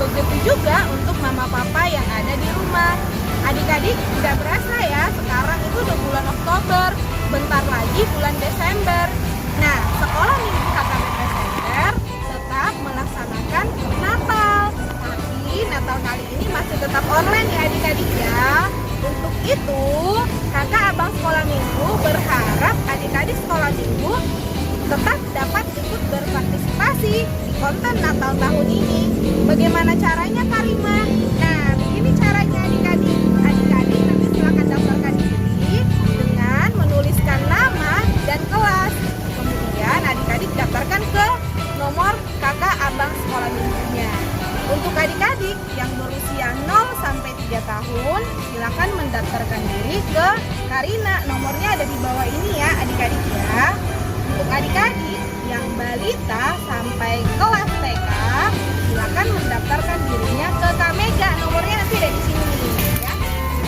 begitu juga untuk mama papa yang ada di rumah. Adik-adik, tidak berasa ya, sekarang itu udah bulan Oktober, bentar lagi bulan Desember. Nah, sekolah minggu HKBP Center tetap melaksanakan Natal. Tapi Natal kali ini masih tetap online ya adik-adik ya. Untuk itu, kakak abang sekolah minggu berharap adik-adik sekolah minggu tetap dapat ikut berpartisipasi di konten Natal tahun ini. Bagaimana caranya, Karima? Nah, begini caranya adik-adik. Adik-adik nanti silakan daftarkan diri dengan menuliskan nama dan kelas. Kemudian adik-adik daftarkan ke nomor kakak abang sekolah minggunya. Untuk adik-adik yang berusia 0 sampai 3 tahun, silakan mendaftarkan diri ke Karina. Nomornya ada di bawah ini ya adik-adik ya. Untuk adik-adik yang balita sampai kelas TK, silakan mendaftarkan dirinya ke Kak Mega. Nomornya nanti ada di sini ya.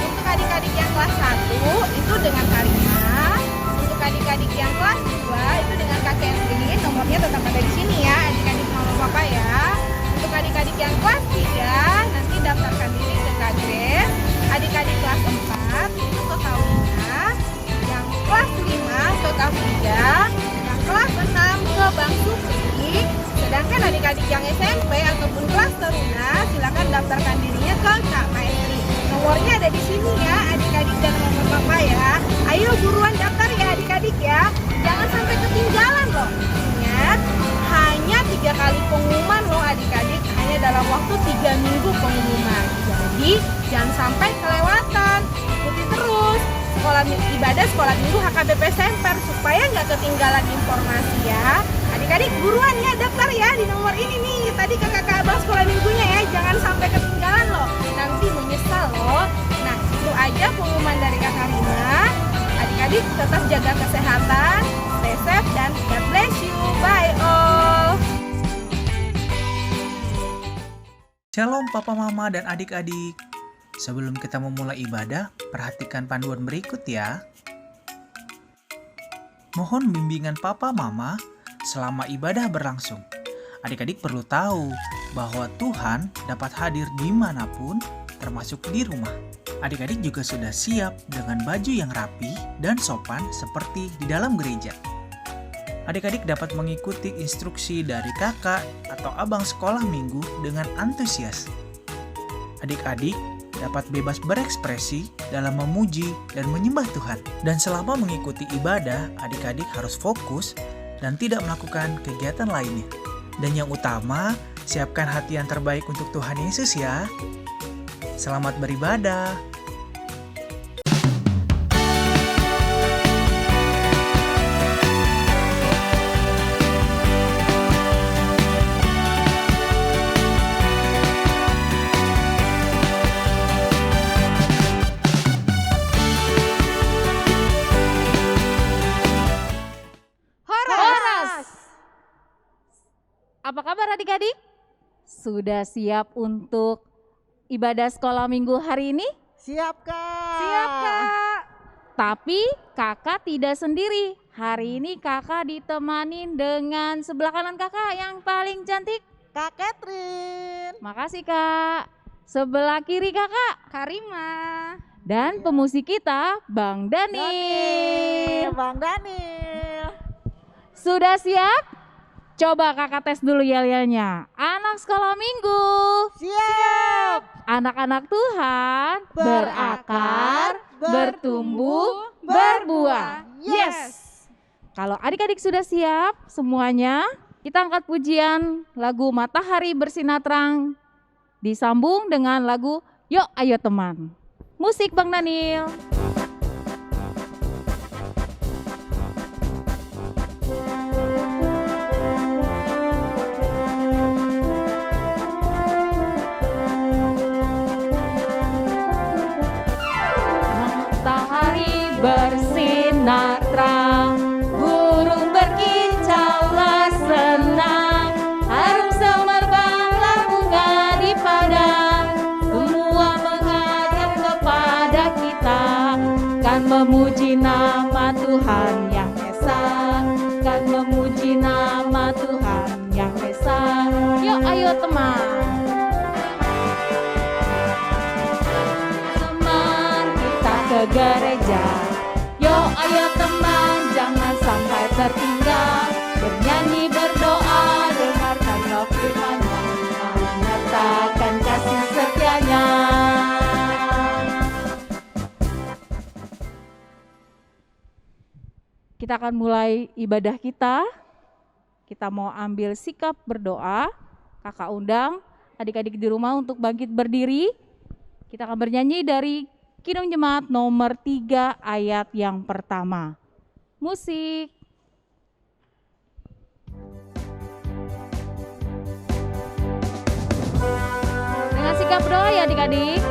Untuk adik-adik yang kelas 1 itu dengan Karina. Untuk adik-adik yang kelas 2 itu dengan Kak Kevin. Nomornya tetap ada di sini ya, adik-adik mama papa ya. Untuk adik-adik yang kelas 3 nanti daftarkan diri ke Kak Grace. Adik-adik kelas 4 itu ke Kak Wina. Yang kelas 5 ke Kak Frida. Kelas 6 ke Bang Supri. Sedangkan adik-adik yang SMP ataupun kelas taruna silakan daftarkan dirinya ke Kak Maestri. Nomornya ada di sini ya adik-adik dan mama papa ya. Ayo buruan daftar ya adik-adik ya. Jangan sampai ketinggalan loh. Ingat, hanya 3 kali pengumuman loh adik-adik. Hanya dalam waktu 3 minggu pengumuman. Jadi jangan sampai kelewatan. Ikuti terus ibadah sekolah minggu HKBP Semper supaya nggak ketinggalan informasi ya. Adik-adik buruan ya daftar ya di nomor ini nih. Tadi kakak abang sekolah minggunya ya. Jangan sampai ketinggalan loh. Nanti menyesal loh. Nah itu aja pengumuman dari kakak Rina. Adik-adik tetap jaga kesehatan, stay safe dan God bless you. Bye all. Shalom papa mama dan adik-adik. Sebelum kita memulai ibadah, perhatikan panduan berikut ya. Mohon bimbingan papa mama selama ibadah berlangsung. Adik-adik perlu tahu bahwa Tuhan dapat hadir dimanapun, termasuk di rumah. Adik-adik juga sudah siap dengan baju yang rapi dan sopan seperti di dalam gereja. Adik-adik dapat mengikuti instruksi dari kakak atau abang sekolah minggu dengan antusias. Adik-adik dapat bebas berekspresi dalam memuji dan menyembah Tuhan. Dan selama mengikuti ibadah, adik-adik harus fokus dan tidak melakukan kegiatan lainnya. Dan yang utama, siapkan hati yang terbaik untuk Tuhan Yesus ya. Selamat beribadah. Apa kabar adik-adik? Sudah siap untuk ibadah sekolah minggu hari ini? Siap Kak. Siap Kak. Tapi kakak tidak sendiri. Hari ini kakak ditemani dengan sebelah kanan kakak yang paling cantik, Kak Catherine. Makasih Kak. Sebelah kiri kakak, Karima. Dan pemusik kita Bang Daniel. Bang Daniel. Sudah siap? Coba kakak tes dulu yel-yelnya. Anak sekolah minggu. Siap. Anak-anak Tuhan Berakar, bertumbuh, berbuah. Yes. Kalau adik-adik sudah siap semuanya, kita angkat pujian lagu Matahari Bersinar Terang disambung dengan lagu Yuk Ayo Teman. Musik Bang Daniel. Bersinar terang, burung berkicaulah senang, harum semerbaklah bunga di padang, semua menghadap kepada kita, kan memuji nama Tuhan yang esa, kan memuji nama Tuhan yang esa. Yuk ayo teman. gereja. Yo ayo teman, jangan sampai tertinggal, bernyanyi berdoa, dengarkanlah firman-Nya, menyatakan kasih setianya. Kita akan mulai ibadah kita. Kita mau ambil sikap berdoa. Kakak undang adik-adik di rumah untuk bangkit berdiri. Kita akan bernyanyi dari Kidung Jemaat nomor 3 ayat yang pertama. Musik. Dengan sikap berdoa ya adik-adik.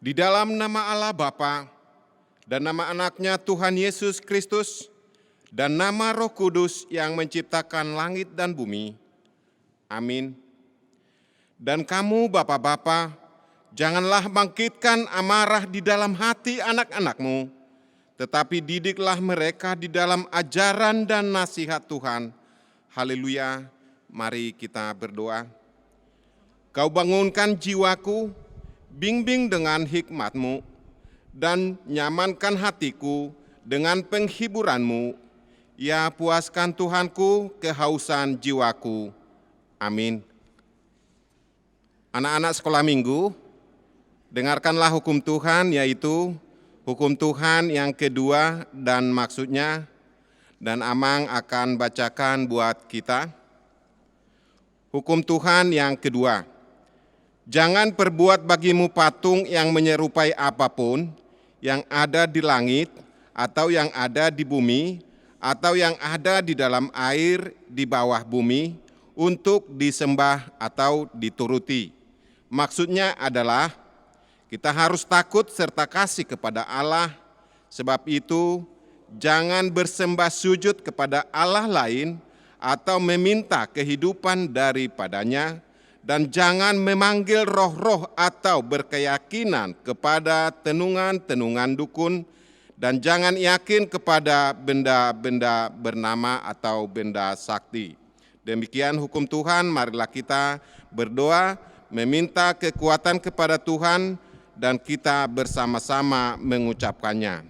Di dalam nama Allah Bapa dan nama anaknya Tuhan Yesus Kristus dan nama Roh Kudus yang menciptakan langit dan bumi. Amin. Dan kamu bapak-bapak, janganlah bangkitkan amarah di dalam hati anak-anakmu, tetapi didiklah mereka di dalam ajaran dan nasihat Tuhan. Haleluya, mari kita berdoa. Kau bangunkan jiwaku, bimbing dengan hikmat-Mu, dan nyamankan hatiku dengan penghiburan-Mu. Ya puaskan Tuhanku kehausan jiwaku. Amin. Anak-anak sekolah minggu, dengarkanlah hukum Tuhan, yaitu hukum Tuhan yang kedua dan maksudnya, dan Amang akan bacakan buat kita. Hukum Tuhan yang kedua. Jangan perbuat bagimu patung yang menyerupai apapun yang ada di langit atau yang ada di bumi atau yang ada di dalam air di bawah bumi untuk disembah atau dituruti. Maksudnya adalah kita harus takut serta kasih kepada Allah. Sebab itu jangan bersembah sujud kepada Allah lain atau meminta kehidupan daripadanya. Dan jangan memanggil roh-roh atau berkeyakinan kepada tenungan-tenungan dukun, dan jangan yakin kepada benda-benda bernama atau benda sakti. Demikian hukum Tuhan, marilah kita berdoa, meminta kekuatan kepada Tuhan, dan kita bersama-sama mengucapkannya.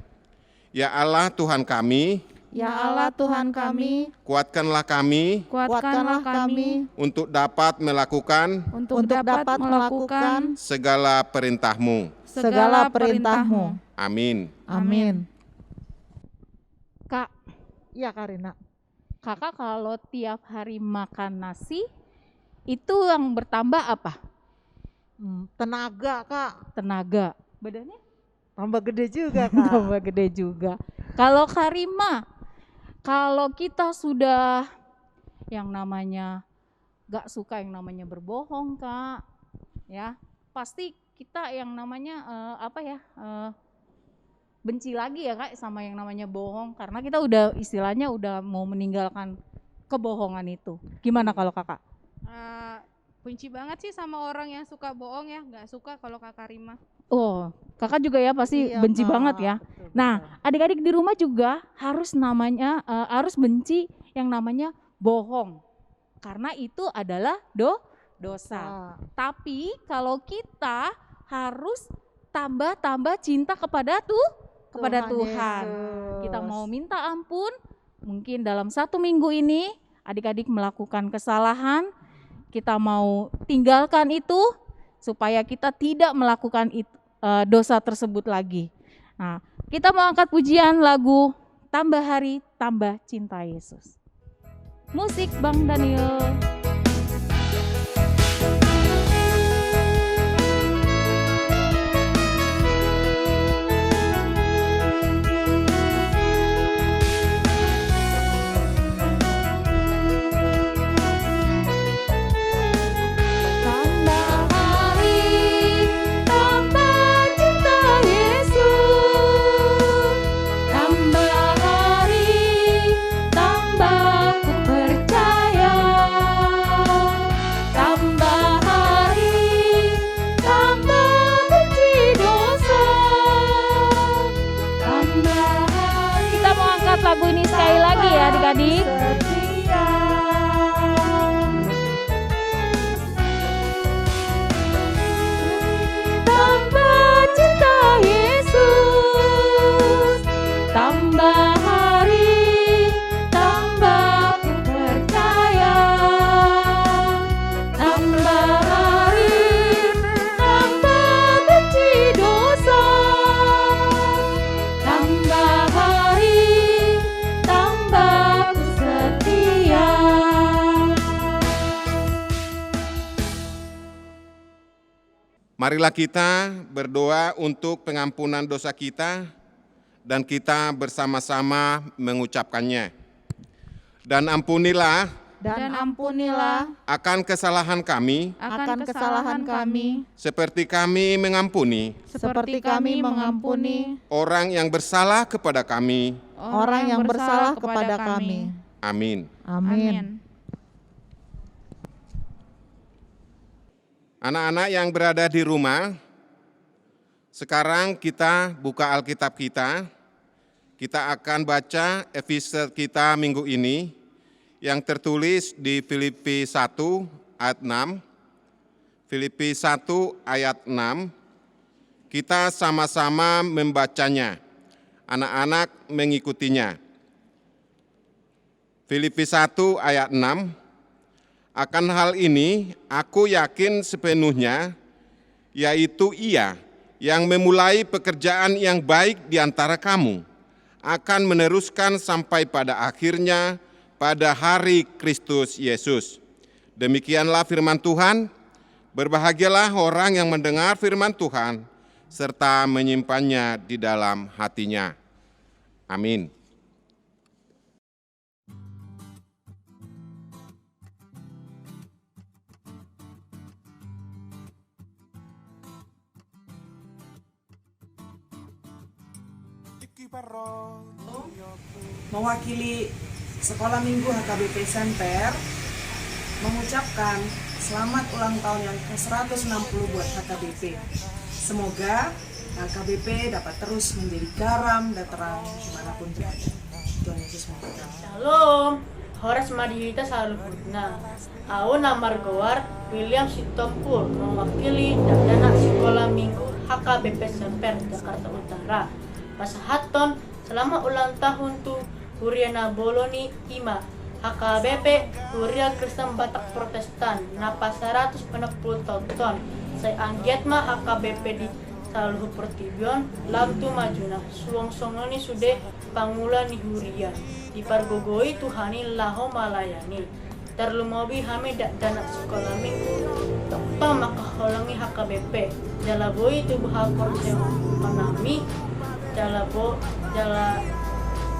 Ya Allah Tuhan kami, Ya Allah Tuhan kami, kuatkanlah kami kuatkanlah kami untuk dapat melakukan untuk dapat melakukan segala perintah-Mu. segala perintah-Mu. Amin. Amin. Kak, Ya Karina. kakak kalau tiap hari makan nasi, itu yang bertambah apa? Tenaga Kak, Tenaga. Badannya tambah gede juga Kak. tambah gede juga. Kalau Karima, kalau kita sudah yang namanya gak suka yang namanya berbohong Kak, ya pasti kita yang namanya benci lagi ya Kak sama yang namanya bohong, karena kita udah istilahnya udah mau meninggalkan kebohongan itu. Gimana kalau Kakak? Benci banget sih sama orang yang suka bohong ya, nggak suka kalau Kakak Rima. Oh, Kakak juga ya pasti Iya, benci Kak. banget ya. Betul, Nah, betul. adik-adik di rumah juga harus benci yang namanya bohong, karena itu adalah dosa. Tapi kalau kita harus tambah cinta kepada Tuhan. Kita mau minta ampun, mungkin dalam 1 minggu ini adik-adik melakukan kesalahan, kita mau tinggalkan itu supaya kita tidak melakukan dosa tersebut lagi. Nah, kita mau angkat pujian lagu Tambah Hari Tambah Cinta Yesus. Musik Bang Daniel. adik-adik. Setia. Tambah cinta Yesus, tambah hari, tambah ku percaya. Tambah hari, tambah benci dosa. Tambah hari, tambah ku setia. Marilah kita berdoa untuk pengampunan dosa kita dan kita bersama-sama mengucapkannya. Dan ampunilah Dan ampunilah akan kesalahan kami akan kesalahan kami, seperti kami mengampuni seperti kami mengampuni orang yang bersalah kepada kami. orang yang bersalah kepada kami. Amin. Amin. Anak-anak yang berada di rumah, sekarang kita buka Alkitab kita. Kita akan baca episode kita minggu ini yang tertulis di Filipi 1 ayat 6. Filipi 1 ayat 6. Kita sama-sama membacanya. Anak-anak mengikutinya. Filipi 1 ayat 6. Akan hal ini aku yakin sepenuhnya, yaitu Ia yang memulai pekerjaan yang baik di antara kamu, akan meneruskan sampai pada akhirnya pada hari Kristus Yesus. Demikianlah firman Tuhan, berbahagialah orang yang mendengar firman Tuhan, serta menyimpannya di dalam hatinya. Amin. Mewakili Sekolah Minggu HKBP Semper mengucapkan selamat ulang tahun yang ke-160 buat HKBP. Semoga HKBP dapat terus menjadi garam dan terang dimanapun berada. Tuhan Yesus memberkati. Shalom, Horas Madihita Saluputna. Aku namar Gowar William Sitompul mewakili dan anak Sekolah Minggu HKBP Semper Jakarta Utara. Pasahaton selama ulang tahun tu Huriana Boloni Ima HKBP Huria Kristen Batak Protestan napa 160 tahun saya anggiat mah HKBP di Saluhu Pertibion lamtu majuna suang songoni sude pangula ni Huria di pargogoi Tuhani laho malayani terlumobi hamidak dana sekolah minggu tokto maka holangi HKBP jalaboi tubuh hakor manami jala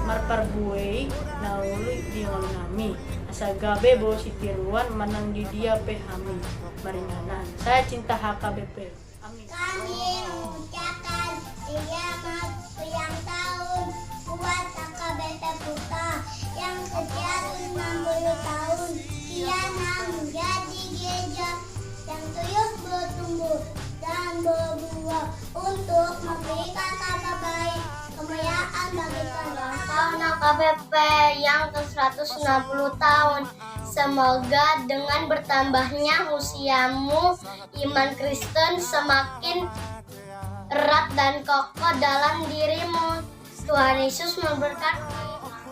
marpar buei naului dion nami asagabe bo sitiruan manang di dia pehami maringanan saya cinta HKBP. Amin. Kami mengucapkan selamat ulang tahun buat HKBP Putra yang ke-60 tahun. Kiana menjadi gereja yang terus bertumbuh dan berbuah untuk memberikan kabar baik kemuliaan bagi Tuhan. Tahun HKBP yang ke-160 tahun. Semoga dengan bertambahnya usiamu, iman Kristen semakin erat dan kokoh dalam dirimu. Tuhan Yesus memberkati.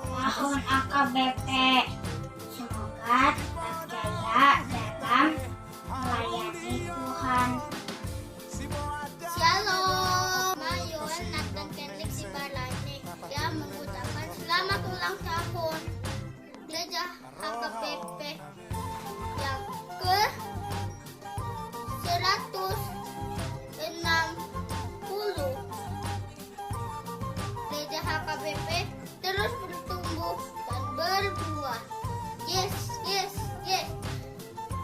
Tahun HKBP, semoga tetap jaya dalam melayani Tuhan. Shalom, Mayon, Nathan Kenlik Sibarani yang mengucapkan selamat ulang tahun Gereja HKBP yang ke-160. Gereja HKBP terus bertumbuh dan berbuah. Yes, yes, yes.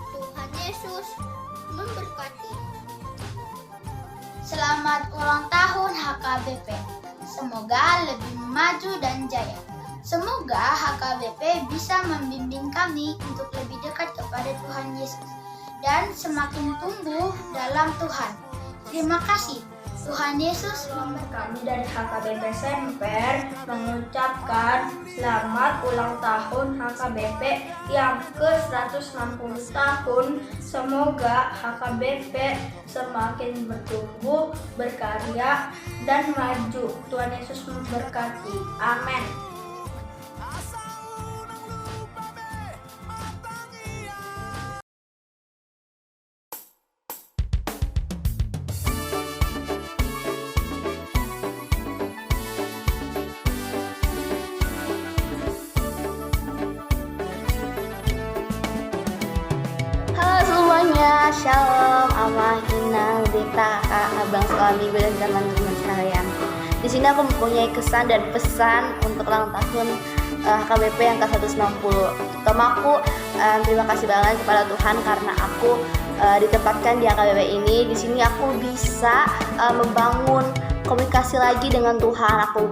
Tuhan Yesus memberkati. Selamat ulang tahun HKBP. Semoga lebih maju dan jaya. Semoga HKBP bisa membimbing kami untuk lebih dekat kepada Tuhan Yesus dan semakin tumbuh dalam Tuhan. Terima kasih. Tuhan Yesus Kami dari HKBP Semper mengucapkan selamat ulang tahun HKBP yang ke-160 tahun. Semoga HKBP semakin bertumbuh, berkarya, dan maju. Tuhan Yesus memberkati. Amin. Halo semuanya, Shalom, Amah, Ina, Dita, Kak, Abang, suami gue dan teman-teman sekalian. Di sini aku mempunyai kesan dan pesan untuk ulang tahun HKBP yang ke-160. Pertama aku terima kasih banget kepada Tuhan karena aku ditempatkan di HKBP ini. Di sini aku bisa membangun komunikasi lagi dengan Tuhan. Aku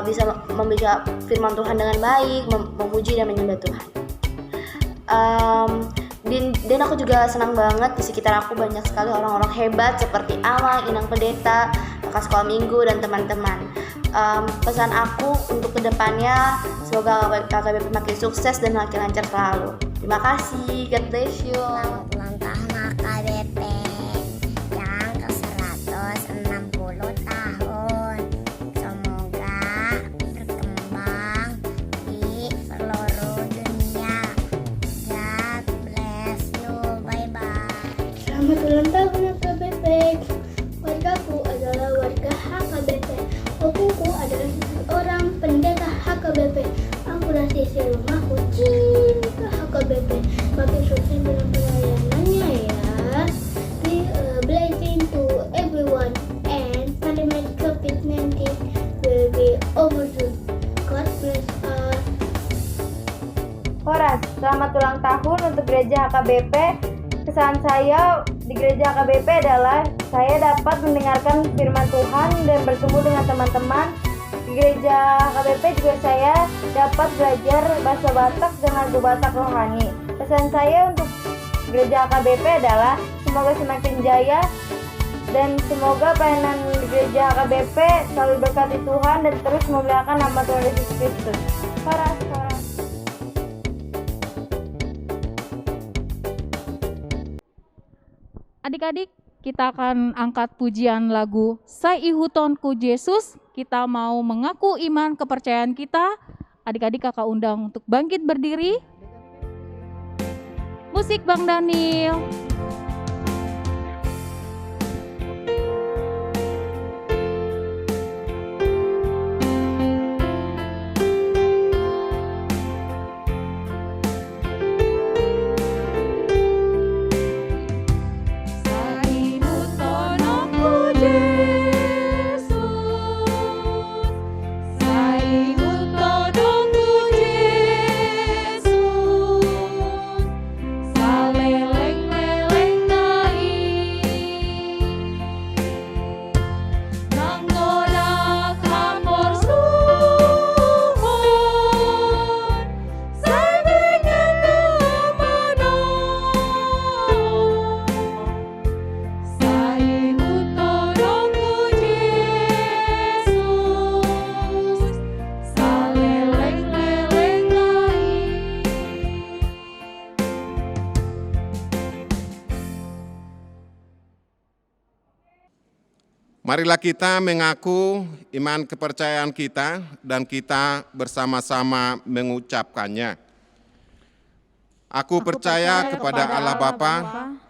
bisa membaca firman Tuhan dengan baik, memuji dan menyembah Tuhan. Dan aku juga senang banget di sekitar aku banyak sekali orang-orang hebat seperti Amang, Inang Pendeta, kakak sekolah minggu, dan teman-teman. Pesan aku untuk kedepannya, semoga HKBP makin sukses dan makin lancar selalu. Terima kasih, God bless you. Selamat ulang tahun HKBP yang ke-160 tahun. Semoga berkembang di seluruh dunia. God bless you. Bye-bye. Selamat ulang tahun HKBP. Wargaku adalah warga HKBP. Opungku adalah seorang pendeta HKBP. Aku dan sisi rumahku cinta HKBP. Makin sukses dalam pelayanannya ya. Blessing to everyone and pandemic COVID-19 will be over soon. God bless us. Horas, selamat ulang tahun untuk gereja HKBP. Kesan saya di gereja HKBP adalah saya dapat mendengarkan firman Tuhan dan bertemu dengan teman-teman. Di gereja HKBP juga saya dapat belajar bahasa Batak dan lagu Batak rohani. Pesan saya untuk gereja HKBP adalah semoga semakin jaya dan semoga pelayanan di gereja HKBP selalu diberkati Tuhan dan terus memuliakan nama Tuhan Yesus Kristus. Horas. Adik-adik, kita akan angkat pujian lagu Saihuton ku Yesus. Kita mau mengaku iman kepercayaan kita. Adik-adik kakak undang untuk bangkit berdiri. Musik Bang Daniel. Marilah kita mengaku iman kepercayaan kita dan kita bersama-sama mengucapkannya. Aku percaya kepada Allah Bapa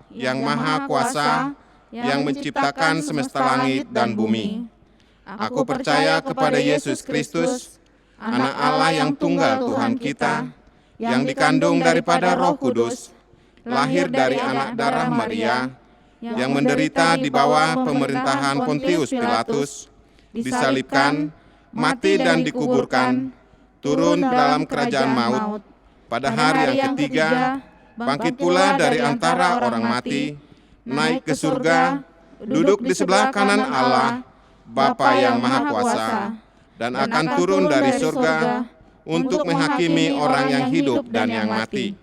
yang Maha Kuasa, yang menciptakan semesta langit dan bumi. Aku percaya kepada Yesus Kristus, Anak Allah yang tunggal Tuhan kita, yang dikandung daripada Roh Kudus, lahir dari anak darah Maria, yang menderita di bawah pemerintahan Pontius Pilatus, disalibkan, mati dan dikuburkan, turun dalam kerajaan maut, pada hari yang ketiga, bangkit pula dari antara orang mati, naik ke surga, duduk di sebelah kanan Allah, Bapa yang Maha Kuasa, dan akan turun dari surga untuk menghakimi orang yang hidup dan yang mati.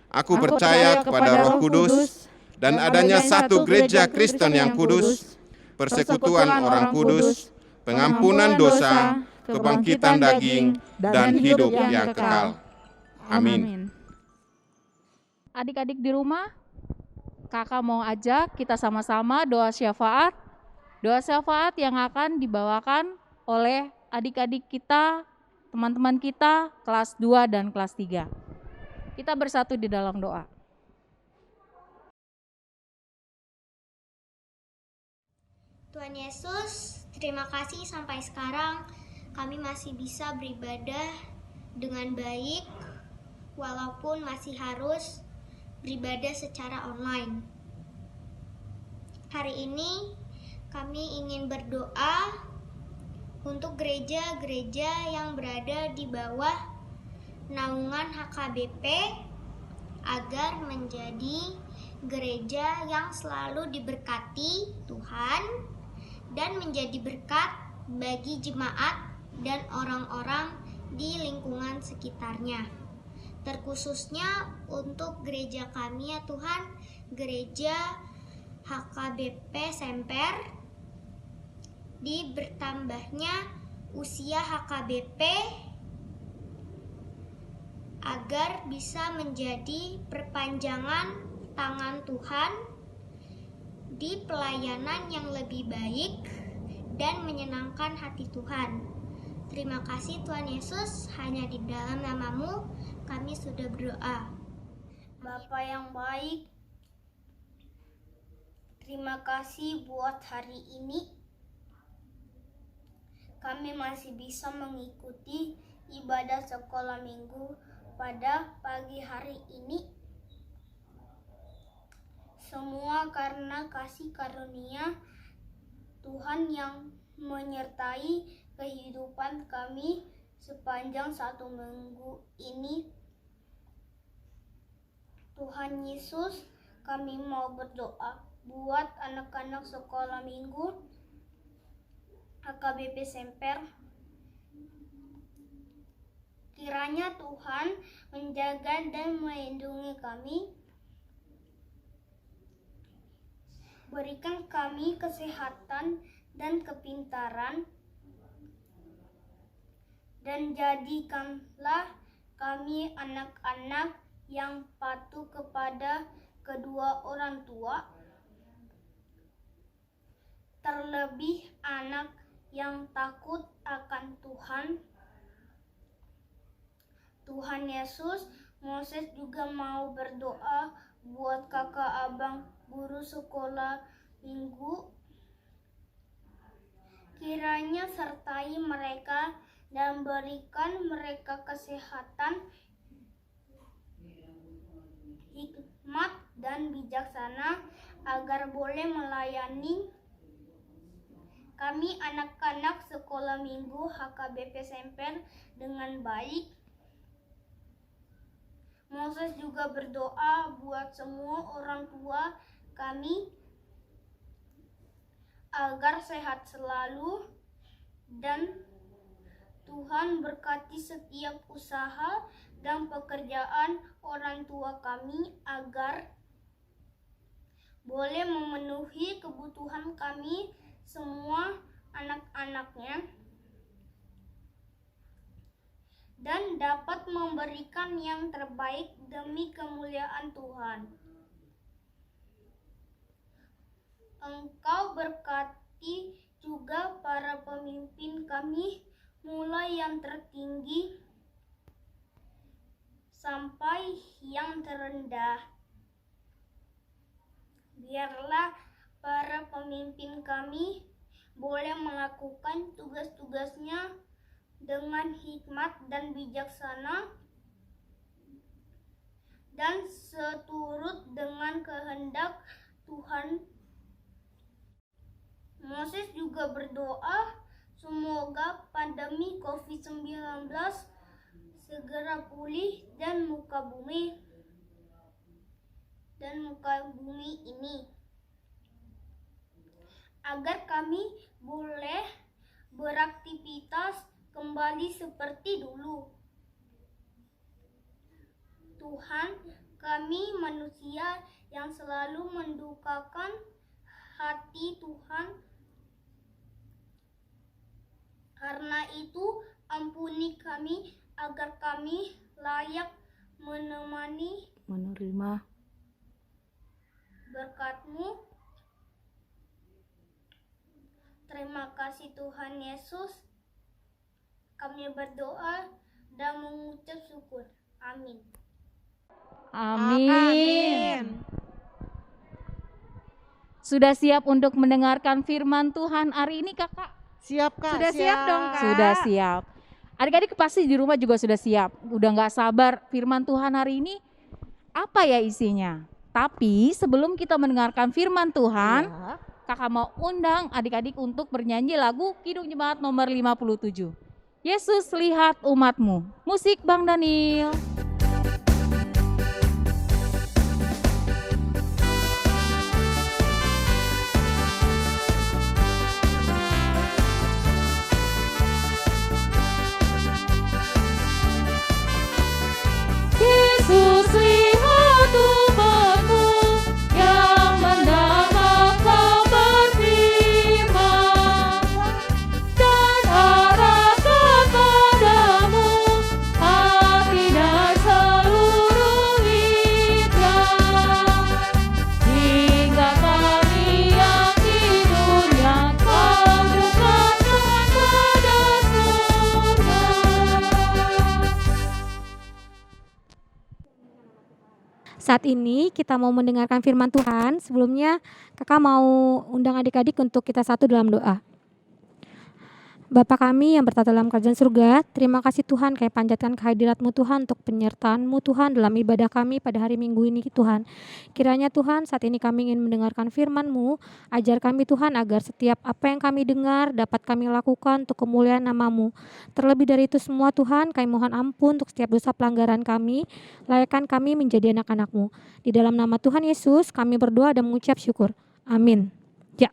Aku percaya kepada Roh Kudus, dan adanya satu gereja Kristen yang kudus, persekutuan orang kudus, pengampunan dosa, kebangkitan daging, dan hidup yang kekal. Amin. Adik-adik di rumah, kakak mau ajak kita sama-sama doa syafaat. Doa syafaat yang akan dibawakan oleh adik-adik kita, teman-teman kita kelas 2 dan kelas 3. Kita bersatu di dalam doa. Tuhan Yesus, terima kasih sampai sekarang kami masih bisa beribadah dengan baik walaupun masih harus beribadah secara online. Hari ini kami ingin berdoa untuk gereja-gereja yang berada di bawah naungan HKBP agar menjadi gereja yang selalu diberkati Tuhan dan menjadi berkat bagi jemaat dan orang-orang di lingkungan sekitarnya. Terkhususnya untuk gereja kami ya Tuhan, gereja HKBP Semper, di bertambahnya usia HKBP agar bisa menjadi perpanjangan tangan Tuhan di pelayanan yang lebih baik dan menyenangkan hati Tuhan. Terima kasih Tuhan Yesus, hanya di dalam nama-Mu kami sudah berdoa. Bapa yang baik, terima kasih buat hari ini. Kami masih bisa mengikuti ibadah sekolah minggu pada pagi hari ini. Semua karena kasih karunia Tuhan yang menyertai kehidupan kami sepanjang 1 minggu ini. Tuhan Yesus, kami mau berdoa buat anak-anak sekolah minggu HKBP Semper. Kiranya Tuhan menjaga dan melindungi kami. Berikan kami kesehatan dan kepintaran, dan jadikanlah kami anak-anak yang patuh kepada kedua orang tua, terlebih anak yang takut akan Tuhan. Tuhan Yesus, Moses juga mau berdoa buat kakak abang guru sekolah minggu. Kiranya sertai mereka dan berikan mereka kesehatan, hikmat dan bijaksana agar boleh melayani kami anak-anak sekolah minggu HKBP Semper dengan baik. Moses juga berdoa buat semua orang tua kami agar sehat selalu, dan Tuhan berkati setiap usaha dan pekerjaan orang tua kami agar boleh memenuhi kebutuhan kami semua anak-anaknya dan dapat memberikan yang terbaik demi kemuliaan Tuhan. Engkau berkati juga para pemimpin kami, mulai yang tertinggi sampai yang terendah. Biarlah para pemimpin kami boleh melakukan tugas-tugasnya dengan hikmat dan bijaksana dan seturut dengan kehendak Tuhan. Moses juga berdoa semoga pandemi COVID-19 segera pulih dan muka bumi ini, agar kami boleh beraktivitas kembali seperti dulu. Tuhan, kami manusia yang selalu mendukakan hati Tuhan Karena itu, ampuni kami agar kami layak menerima berkat-Mu. Terima kasih Tuhan Yesus. Kami berdoa dan mengucap syukur. Amin. Amin. Sudah siap untuk mendengarkan firman Tuhan hari ini, Kakak? Siap, Kak. Sudah siap dong, Kak. Sudah siap. Adik-adik pasti di rumah juga sudah siap. Udah gak sabar firman Tuhan hari ini apa ya isinya. Tapi sebelum kita mendengarkan firman Tuhan, Kakak mau undang adik-adik untuk bernyanyi lagu Kidung Jemaat nomor 57. Yesus lihat umatmu. Musik Bang Daniel. Yesus lihat umatmu yang mendengar kabar firman dan arah kepadamu hati dan seluruh hidrat hingga kami yang di dunia kau dekatkan pada surga. Saat ini kita mau mendengarkan firman Tuhan. Sebelumnya kakak mau undang adik-adik untuk kita satu dalam doa. Bapa kami yang bertata dalam kerajaan surga, terima kasih Tuhan kami panjatkan kehadirat-Mu Tuhan untuk penyertaan-Mu Tuhan dalam ibadah kami pada hari Minggu ini Tuhan. Kiranya Tuhan saat ini kami ingin mendengarkan firman-Mu, ajar kami Tuhan agar setiap apa yang kami dengar dapat kami lakukan untuk kemuliaan nama-Mu. Terlebih dari itu semua Tuhan, kami mohon ampun untuk setiap dosa pelanggaran kami, layakkan kami menjadi anak-anak-Mu. Di dalam nama Tuhan Yesus kami berdoa dan mengucap syukur. Amin. Ya,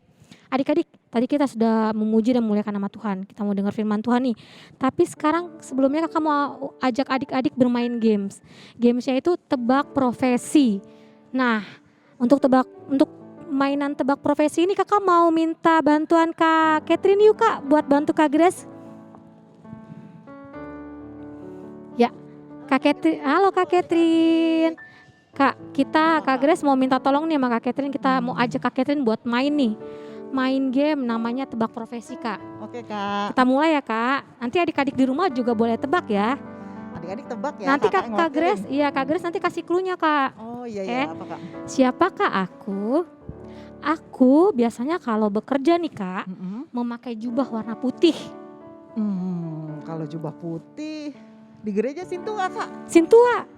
adik-adik, tadi kita sudah memuji dan memuliakan nama Tuhan. Kita mau dengar firman Tuhan nih. Tapi sekarang sebelumnya kakak mau ajak adik-adik bermain games. Gamesnya itu tebak profesi. Nah, untuk mainan tebak profesi ini kakak mau minta bantuan Kak Catherine yuk Kak, buat bantu Kak Grace. Ya, Kak Catherine. Halo Kak Catherine. Kak Grace mau minta tolong nih sama Kak Catherine. Kita mau ajak Kak Catherine buat main nih. Main game namanya tebak profesi Kak. Oke Kak. Kita mulai ya Kak. Nanti adik-adik di rumah juga boleh tebak ya. Adik-adik tebak ya. Nanti kakak Kak Grace, iya Kak Grace nanti kasih clue-nya Kak. Oh iya apa Kak? Siapakah aku? Aku biasanya kalau bekerja nih Kak, memakai jubah warna putih. Kalau jubah putih di gereja Sintua Kak. Sintua.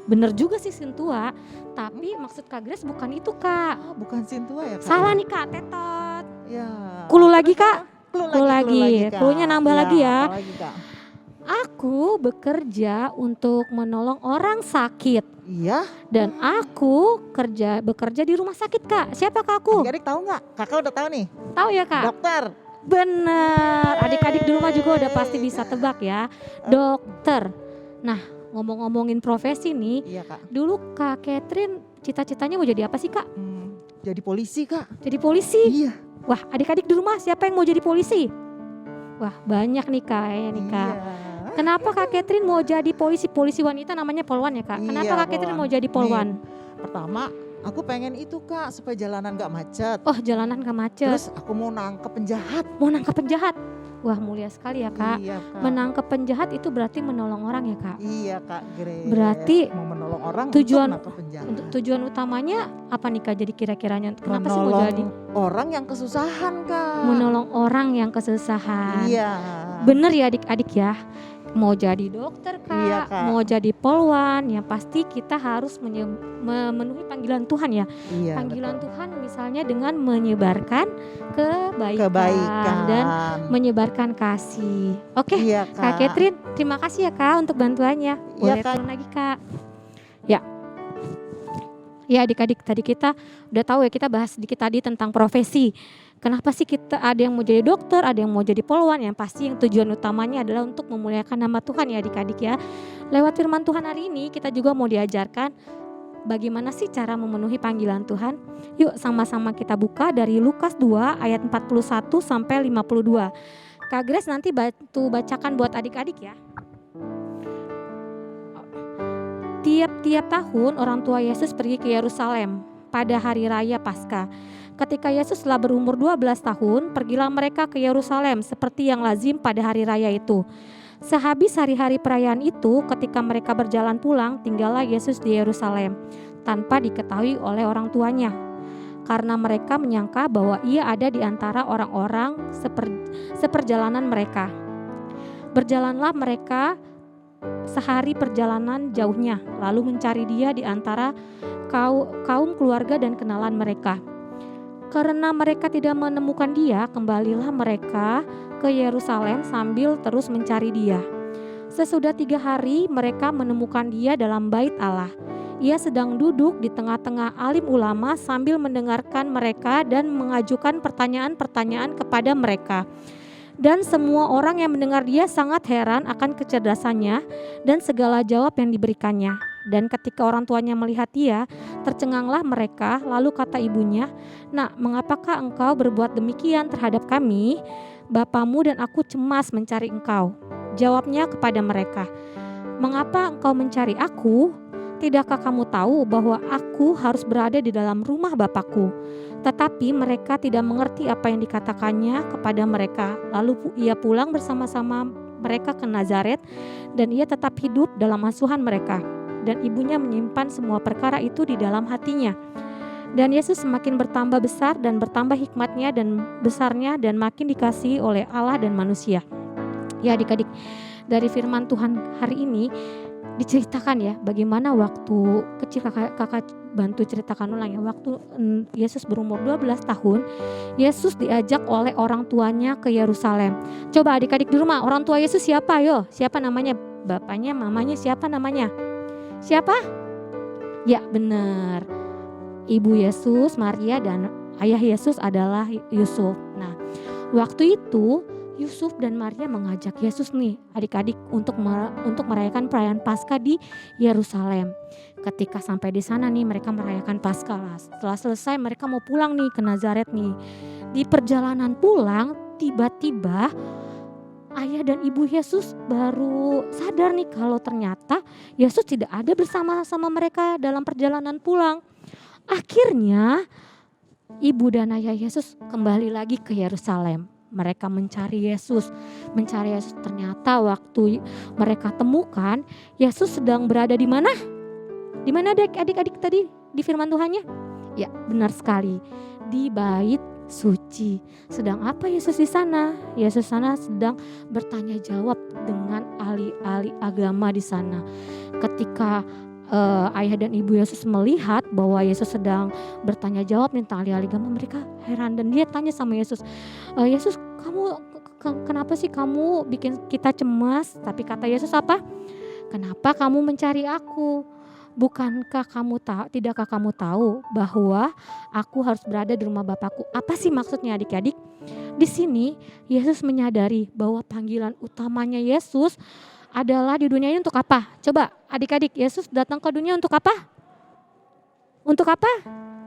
Bener juga sih Sintua, tapi maksud Kak Grace bukan itu Kak. Oh, bukan Sintua ya Kak? Salah nih Kak, tetot. Ya. Kulu lagi Kak. Kulu lagi. Kulunya nambah lagi ya. Lagi, Kak. Aku bekerja untuk menolong orang sakit. Iya. Dan aku bekerja di rumah sakit Kak. Siapa Kak aku? Adik-adik tahu nggak? Kakak udah tahu nih. Tahu ya Kak? Dokter. Bener. Adik-adik di rumah juga udah pasti bisa tebak ya. Dokter. Nah, ngomong-ngomongin profesi nih, iya, Kak. Dulu Kak Catherine cita-citanya mau jadi apa sih Kak? Jadi polisi Kak. Jadi polisi? Iya. Wah adik-adik di rumah siapa yang mau jadi polisi? Wah banyak nih Kak kayaknya nih Kak. Iya. Kenapa Kak Catherine mau jadi polisi? Polisi wanita namanya polwan ya Kak. Kenapa Iya, Kak Catherine mau jadi polwan? Pertama aku pengen itu Kak supaya jalanan gak macet. Oh jalanan gak macet. Terus aku mau nangkep penjahat. Mau nangkep penjahat? Wah mulia sekali ya Kak. Iya, Kak. Menangkep penjahat itu berarti menolong orang ya Kak. Iya Kak Grace. Berarti mau menolong orang tujuan untuk menangkep penjahat. Tujuan utamanya apa nih Kak? Jadi kira-kiranya kenapa sih mau jadi? Orang yang kesusahan Kak. Menolong orang yang kesusahan. Iya. Bener ya adik-adik ya. Mau jadi dokter Kak, Iya, Kak. mau jadi polwan, yang pasti kita harus memenuhi panggilan Tuhan ya. Iya, panggilan betul. Tuhan misalnya dengan menyebarkan kebaikan dan menyebarkan kasih. Oke, Iya, Kak Kak. Catherine, terima kasih ya Kak untuk bantuannya. Boleh Kak. turun lagi Kak. Ya. Ya adik-adik, tadi kita udah tahu ya, kita bahas sedikit tadi tentang profesi. Kenapa sih kita ada yang mau jadi dokter, ada yang mau jadi polwan, yang pasti yang tujuan utamanya adalah untuk memuliakan nama Tuhan ya adik-adik ya. Lewat firman Tuhan hari ini kita juga mau diajarkan bagaimana sih cara memenuhi panggilan Tuhan. Yuk sama-sama kita buka dari Lukas 2 ayat 41 sampai 52. Kak Grace nanti bantu bacakan buat adik-adik ya. Tiap-tiap tahun orang tua Yesus pergi ke Yerusalem pada hari raya Paskah. Ketika Yesus telah berumur 12 tahun, pergilah mereka ke Yerusalem seperti yang lazim pada hari raya itu. Sehabis hari-hari perayaan itu, ketika mereka berjalan pulang, tinggallah Yesus di Yerusalem tanpa diketahui oleh orang tuanya. Karena mereka menyangka bahwa ia ada di antara orang-orang seperjalanan mereka. Berjalanlah mereka sehari perjalanan jauhnya, lalu mencari dia di antara kaum keluarga dan kenalan mereka. Karena mereka tidak menemukan dia, kembalilah mereka ke Yerusalem sambil terus mencari dia. Sesudah 3 hari mereka menemukan dia dalam bait Allah. Ia sedang duduk di tengah-tengah alim ulama sambil mendengarkan mereka dan mengajukan pertanyaan-pertanyaan kepada mereka. Dan semua orang yang mendengar dia sangat heran akan kecerdasannya dan segala jawab yang diberikannya. Dan ketika orang tuanya melihat dia, tercenganglah mereka, lalu kata ibunya, "Nak, mengapakah engkau berbuat demikian terhadap kami? Bapamu dan aku cemas mencari engkau." Jawabnya kepada mereka, "Mengapa engkau mencari aku? Tidakkah kamu tahu bahwa aku harus berada di dalam rumah Bapakku?" Tetapi mereka tidak mengerti apa yang dikatakannya kepada mereka. Lalu ia pulang bersama-sama mereka ke Nazaret, dan ia tetap hidup dalam asuhan mereka. Dan ibunya menyimpan semua perkara itu di dalam hatinya. Dan Yesus semakin bertambah besar dan bertambah hikmatnya dan besarnya, dan makin dikasihi oleh Allah dan manusia. Ya adik-adik, dari firman Tuhan hari ini diceritakan ya bagaimana waktu kecil, kakak bantu ceritakan ulang ya, waktu Yesus berumur 12 tahun, Yesus diajak oleh orang tuanya ke Yerusalem. Coba adik-adik di rumah, orang tua Yesus siapa? Yo, siapa namanya? Bapaknya, mamanya, siapa namanya? Siapa? Ya benar, ibu Yesus, Maria, dan ayah Yesus adalah Yusuf. Nah, waktu itu Yusuf dan Maria mengajak Yesus nih adik-adik untuk merayakan perayaan Paskah di Yerusalem. Ketika sampai di sana nih mereka merayakan Paskah lah. Setelah selesai mereka mau pulang nih ke Nazaret nih. Di perjalanan pulang tiba-tiba ayah dan ibu Yesus baru sadar nih kalau ternyata Yesus tidak ada bersama-sama mereka dalam perjalanan pulang. Akhirnya ibu dan ayah Yesus kembali lagi ke Yerusalem. Mereka mencari Yesus. Ternyata waktu mereka temukan Yesus sedang berada di mana? Di mana adik-adik tadi di firman Tuhannya? Ya, benar sekali. Di bait suci. Sedang apa Yesus di sana? Yesus sana sedang bertanya jawab dengan ahli-ahli agama di sana. Ketika ayah dan ibu Yesus melihat bahwa Yesus sedang bertanya jawab tentang ahli-ahli agama, mereka heran dan dia tanya sama Yesus, "Yesus, kamu kenapa sih kamu bikin kita cemas?" Tapi kata Yesus apa? "Kenapa kamu mencari aku? Tidakkah kamu tahu bahwa aku harus berada di rumah Bapakku?" Apa sih maksudnya adik-adik? Di sini Yesus menyadari bahwa panggilan utamanya Yesus adalah di dunia ini untuk apa? Coba adik-adik, Yesus datang ke dunia untuk apa? Untuk apa?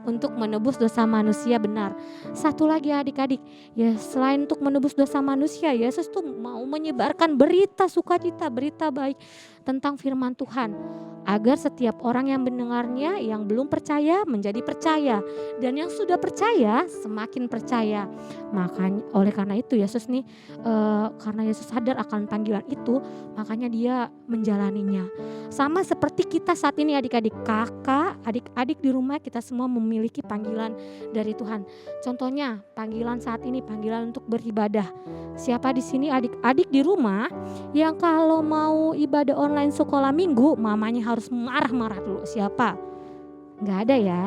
Untuk menebus dosa manusia, benar. Satu lagi adik-adik, ya selain untuk menebus dosa manusia, Yesus tuh mau menyebarkan berita sukacita, berita baik tentang firman Tuhan. Agar setiap orang yang mendengarnya, yang belum percaya menjadi percaya, dan yang sudah percaya semakin percaya. Makanya oleh karena itu Yesus nih, karena Yesus sadar akan panggilan itu, makanya dia menjalaninya. Sama seperti kita saat ini adik-adik, kakak, adik-adik di rumah, kita semua memiliki panggilan dari Tuhan. Contohnya panggilan saat ini, panggilan untuk beribadah. Siapa di sini adik-adik di rumah yang kalau mau ibadah online sekolah minggu, mamanya harus marah-marah dulu? Siapa? Nggak ada ya,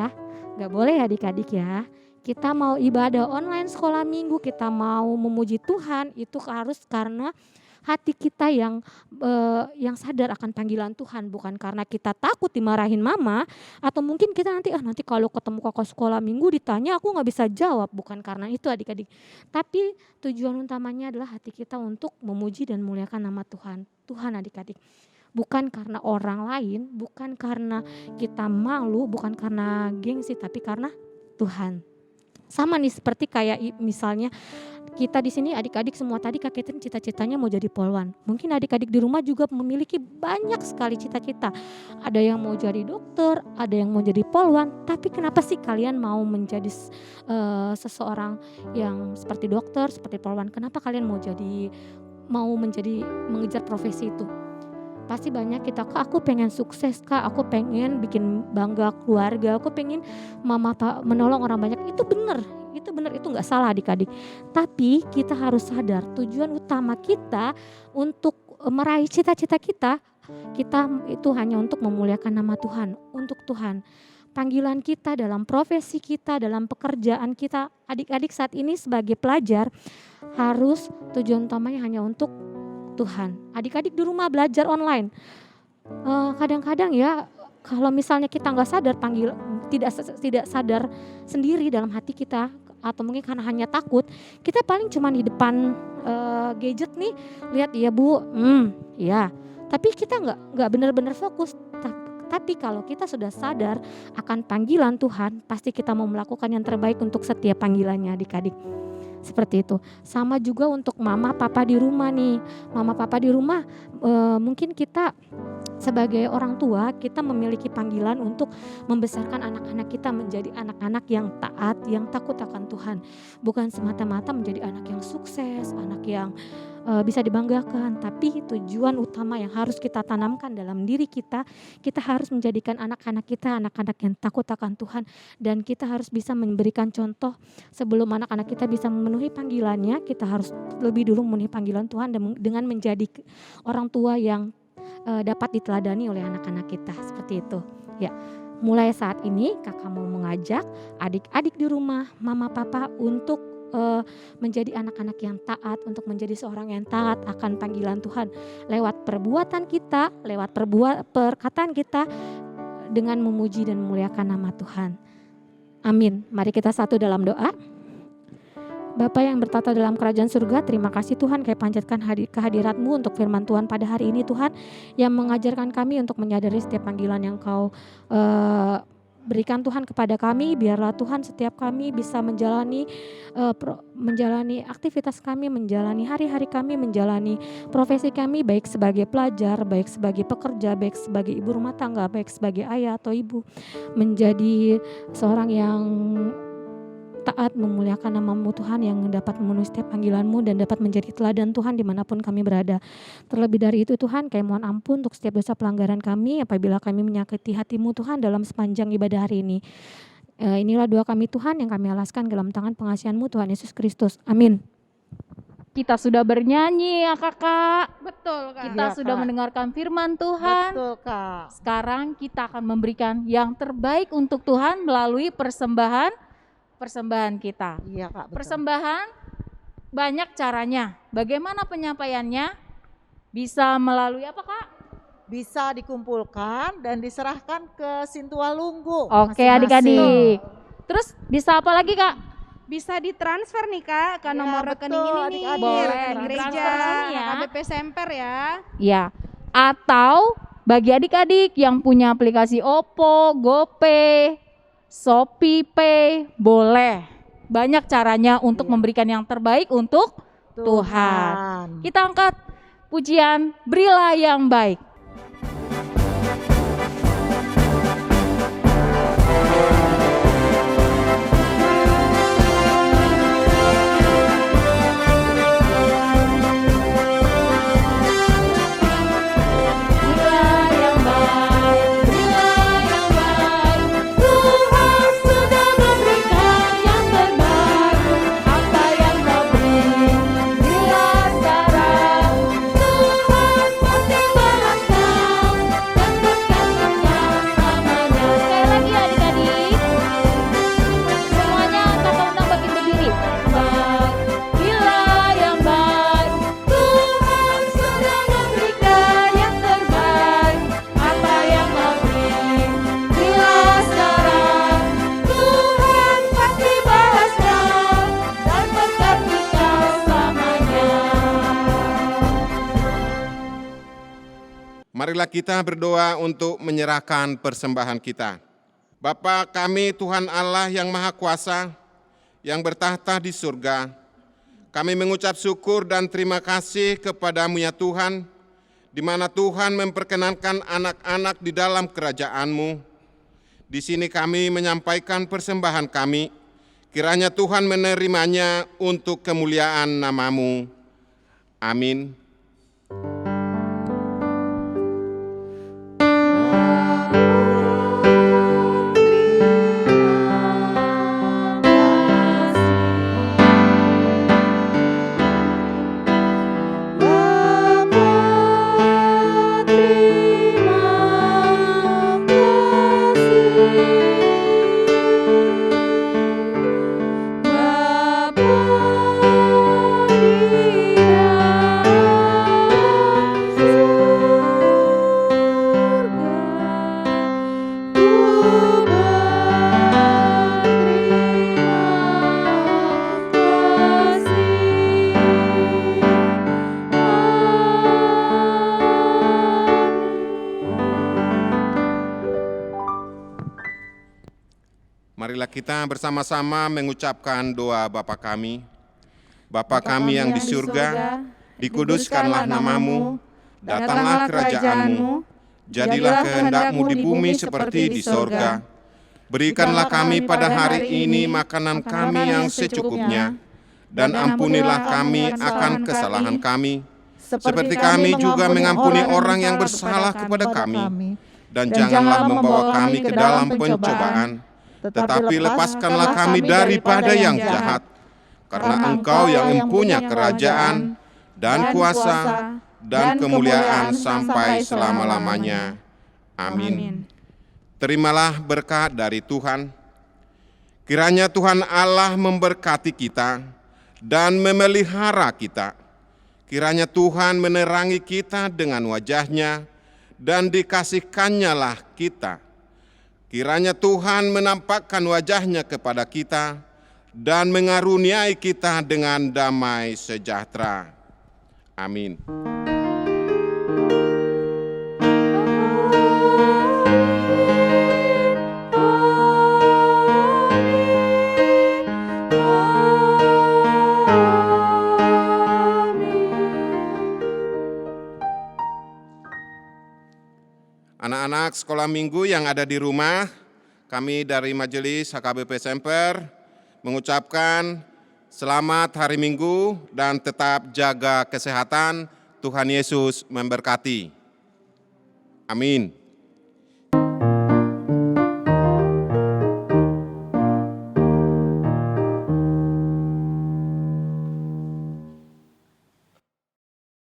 nggak boleh adik-adik ya. Kita mau ibadah online sekolah minggu, kita mau memuji Tuhan, itu harus karena hati kita yang sadar akan panggilan Tuhan, bukan karena kita takut dimarahin mama, atau mungkin kita nanti kalau ketemu kakak sekolah minggu ditanya aku nggak bisa jawab, bukan karena itu adik-adik. Tapi tujuan utamanya adalah hati kita untuk memuji dan memuliakan nama Tuhan adik-adik. Bukan karena orang lain, bukan karena kita malu, bukan karena gengsi, tapi karena Tuhan. Sama nih seperti kayak misalnya kita di sini adik-adik semua tadi Kak Catherine cita-citanya mau jadi polwan. Mungkin adik-adik di rumah juga memiliki banyak sekali cita-cita. Ada yang mau jadi dokter, ada yang mau jadi polwan. Tapi kenapa sih kalian mau menjadi seseorang yang seperti dokter, seperti polwan? Kenapa kalian mau mengejar profesi itu? Pasti banyak kita, Kak aku pengen sukses, Kak aku pengen bikin bangga keluarga, aku pengen mama menolong orang banyak. Itu benar, itu nggak salah adik-adik. Tapi kita harus sadar tujuan utama kita untuk meraih cita-cita kita itu hanya untuk memuliakan nama Tuhan, untuk Tuhan. Panggilan kita dalam profesi kita, dalam pekerjaan kita, adik-adik saat ini sebagai pelajar harus tujuan utamanya hanya untuk Tuhan. Adik-adik di rumah belajar online. Kadang-kadang ya kalau misalnya kita nggak sadar tidak sadar sendiri dalam hati kita atau mungkin karena hanya takut, kita paling cuma di depan gadget nih, lihat ya Bu, ya. Tapi kita nggak benar-benar fokus. Tapi kalau kita sudah sadar akan panggilan Tuhan, pasti kita mau melakukan yang terbaik untuk setiap panggilannya adik-adik. Seperti itu. Sama juga untuk mama papa di rumah nih. Mama papa di rumah mungkin kita sebagai orang tua kita memiliki panggilan untuk membesarkan anak-anak kita menjadi anak-anak yang taat, yang takut akan Tuhan. Bukan semata-mata menjadi anak yang sukses, anak yang bisa dibanggakan, tapi tujuan utama yang harus kita tanamkan dalam diri kita harus menjadikan anak-anak kita anak-anak yang takut akan Tuhan, dan kita harus bisa memberikan contoh sebelum anak-anak kita bisa memenuhi panggilannya. Kita harus lebih dulu memenuhi panggilan Tuhan dengan menjadi orang tua yang dapat diteladani oleh anak-anak kita, seperti itu. Ya, mulai saat ini kakak mau mengajak adik-adik di rumah, mama papa untuk menjadi anak-anak yang taat, untuk menjadi seorang yang taat akan panggilan Tuhan lewat perbuatan kita, lewat perkataan kita, dengan memuji dan memuliakan nama Tuhan. Amin. Mari kita satu dalam doa. Bapa yang bertata dalam kerajaan surga, terima kasih Tuhan kami panjatkan kehadirat-Mu untuk firman Tuhan pada hari ini Tuhan, yang mengajarkan kami untuk menyadari setiap panggilan yang Kau berikan Tuhan kepada kami. Biarlah Tuhan setiap kami bisa menjalani aktivitas kami, menjalani hari-hari kami, menjalani profesi kami, baik sebagai pelajar, baik sebagai pekerja, baik sebagai ibu rumah tangga, baik sebagai ayah atau ibu, menjadi seorang yang taat memuliakan nama-Mu Tuhan, yang dapat memenuhi setiap panggilan-Mu dan dapat menjadi teladan Tuhan dimanapun kami berada. Terlebih dari itu Tuhan, kami mohon ampun untuk setiap dosa pelanggaran kami apabila kami menyakiti hati-Mu Tuhan dalam sepanjang ibadah hari ini. Inilah doa kami Tuhan yang kami alaskan dalam tangan pengasihan-Mu Tuhan Yesus Kristus. Amin. Kita sudah bernyanyi ya kakak. Betul Kak. Kita sudah mendengarkan firman Tuhan. Betul Kak. Sekarang kita akan memberikan yang terbaik untuk Tuhan melalui persembahan kita. Iya Kak, betul. Persembahan banyak caranya. Bagaimana penyampaiannya? Bisa melalui apa Kak? Bisa dikumpulkan dan diserahkan ke Sintualunggu. Oke adik-adik. Terus bisa apa lagi Kak? Bisa ditransfer nih Kak ke nomor rekening ini nih. Boleh, Rekening gereja transfer sini ya. HKBP Semper ya. Ya. Atau bagi adik-adik yang punya aplikasi Oppo, GoPay, Shopee Pay, boleh. Banyak caranya untuk memberikan yang terbaik untuk Tuhan. Kita angkat pujian Berilah yang Baik. Marilah kita berdoa untuk menyerahkan persembahan kita. Bapa kami Tuhan Allah yang Maha Kuasa, yang bertahta di surga, kami mengucap syukur dan terima kasih kepadamu ya Tuhan, di mana Tuhan memperkenankan anak-anak di dalam kerajaan-Mu. Di sini kami menyampaikan persembahan kami, kiranya Tuhan menerimanya untuk kemuliaan nama-Mu. Amin. Marilah kita bersama-sama mengucapkan doa Bapa kami. Bapa kami yang di surga, dikuduskanlah nama-Mu, datanglah kerajaan-Mu, jadilah kehendak-Mu di bumi seperti di sorga. Berikanlah kami pada hari ini makanan kami yang secukupnya, dan ampunilah kami akan kesalahan kami, seperti kami juga mengampuni orang yang bersalah kepada kami. Dan janganlah membawa kami ke dalam pencobaan, tetapi lepaskanlah kami daripada yang jahat, karena Engkau yang mempunyai kerajaan dan kuasa dan kemuliaan sampai selama-lamanya. Amin. Terimalah berkat dari Tuhan. Kiranya Tuhan Allah memberkati kita dan memelihara kita. Kiranya Tuhan menerangi kita dengan wajah-Nya dan dikasihkan-Nya lah kita. Kiranya Tuhan menampakkan wajah-Nya kepada kita dan mengaruniai kita dengan damai sejahtera. Amin. Anak-anak sekolah minggu yang ada di rumah, kami dari Majelis HKBP Semper mengucapkan selamat hari Minggu dan tetap jaga kesehatan. Tuhan Yesus memberkati. Amin.